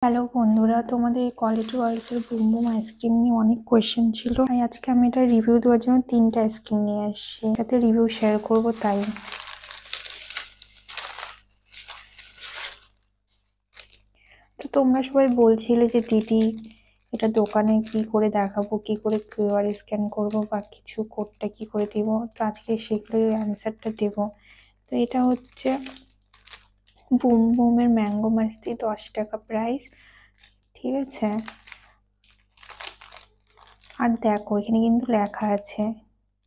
Hello বন্ধুরা, তোমাদের quality ওয়ার্ল্ডসের boom boom ice cream নিয়ে অনেক কোয়েশ্চেন ছিল, তাই আজকে আমি এটা রিভিউ দেওয়ার জন্য 3টা আইসক্রিম নিয়ে আসছি, যাতে রিভিউ শেয়ার করব। তাই তো তোমরা সবাই বলছিলে যে দিদি এটা দোকানে কি করে দেখাবো, কি করে কিউআর স্ক্যান করব বা কিছু কোডটা কি করে দিব। তো আজকে সেগুলোই অ্যান্সারটা দেব। তো এটা হচ্ছে বুম বুমের ম্যাঙ্গো মাস্তি, 10 টাকা প্রাইস, ঠিক আছে। আর দেখো এখানে কিন্তু লেখা আছে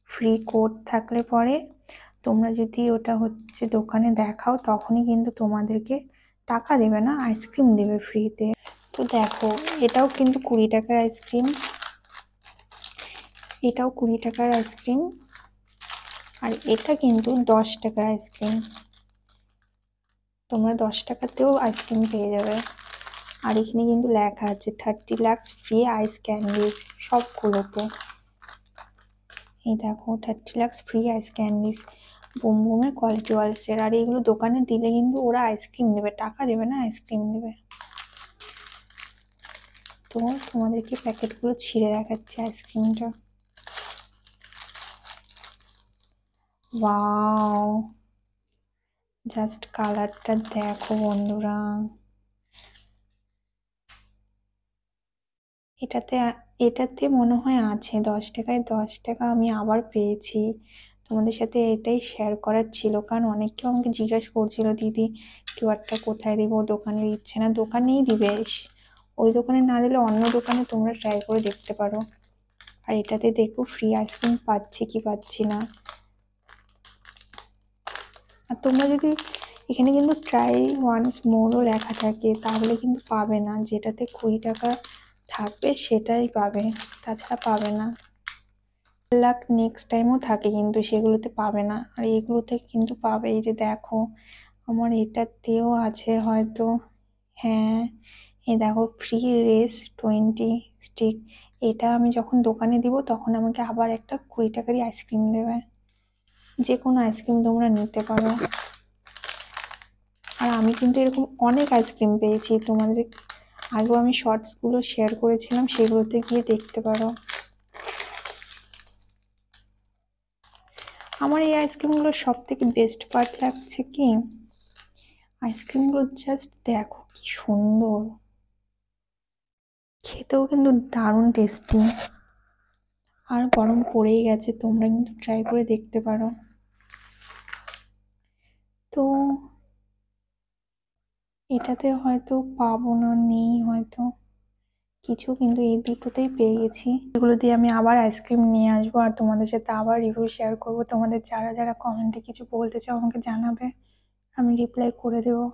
ফ্রি কোড থাকলে পরে তোমরা যদি ওটা হচ্ছে দোকানে দেখাও তখনই কিন্তু তোমাদেরকে টাকা দেবে না, আইসক্রিম দেবে ফ্রিতে। তো দেখো এটাও কিন্তু 20 টাকার আইসক্রিম, এটাও 20 টাকার আইসক্রিম, আর এটা কিন্তু 10 টাকার আইসক্রিম। তোমরা 10 টাকাতেও আইসক্রিম পেয়ে যাবে। আর এখানে কিন্তু লেখা আছে 30 লাক্স ফ্রি আইস ক্যান্ডিজ সবগুলোতে। এই দেখো 30 লাক্স ফ্রি আইস ক্যান্ডিজ বুম বুমের কোয়ালিটি ওয়ার্ল্ডসের। আর এগুলো দোকানে দিলে কিন্তু ওরা আইসক্রিম দেবে, টাকা দেবে না, আইসক্রিম দেবে। তো তোমাদেরকে প্যাকেটগুলো ছিঁড়ে দেখাচ্ছি আইসক্রিমটা। ওয়াও, জাস্ট কালারটা দেখো বন্ধুরা। এটাতে এটাতে মনে হয় আছে 10 টাকায় 10 টাকা, আমি আবার পেয়েছি। তোমাদের সাথে এটাই শেয়ার করার ছিল, কারণ অনেকেও আমাকে জিজ্ঞাসা করছিল দিদি কিউআরটা কোথায় দিব, দোকানে দিচ্ছে না। দোকানেই দিবে, ওই দোকানে না দিলে অন্য দোকানে তোমরা ট্রাই করে দেখতে পারো। আর এটাতে দেখো ফ্রি আইসক্রিম পাচ্ছি কি পাচ্ছি না। আর তোমরা যদি এখানে কিন্তু ট্রাই ওয়ান্স মোরও লেখা থাকে তাহলে কিন্তু পাবে না, যেটাতে 20 টাকা থাকবে সেটাই পাবে, তাছাড়া পাবে না। লাক নেক্সট টাইমও থাকে কিন্তু সেগুলোতে পাবে না, আর এগুলোতে কিন্তু পাবে। এই যে দেখো আমার এটাতেও আছে হয়তো, হ্যাঁ এই দেখো ফ্রি রেস 20 স্টিক। এটা আমি যখন দোকানে দিব তখন আমাকে আবার একটা 20 টাকারই আইসক্রিম দেবে। যে কোনো আইসক্রিম তোমরা নিতে পারো। আর আমি কিন্তু এরকম অনেক আইসক্রিম পেয়েছি, তোমাদের আগেও আমি শর্টসগুলো শেয়ার করেছিলাম, সেগুলোতে গিয়ে দেখতে পারো। আমার এই আইসক্রিমগুলোর সব থেকে বেস্ট পার্ট লাগছে কি, আইসক্রিমগুলো জাস্ট দেখো কি সুন্দর, খেতেও কিন্তু দারুণ টেস্টি। আর গরম পড়েই গেছে, তোমরা কিন্তু ট্রাই করে দেখতে পারো। তো এটাতে হয়তো পাবো না, নেই হয়তো কিছু, কিন্তু এই দুটোতেই পেয়ে গেছি। এগুলো দিয়ে আমি আবার আইসক্রিম নিয়ে আসবো আর তোমাদের সাথে আবার রিভিউ শেয়ার করবো। তোমাদের যারা যারা কমেন্টে কিছু বলতে চাও আমাকে জানাবে, আমি রিপ্লাই করে দেবো।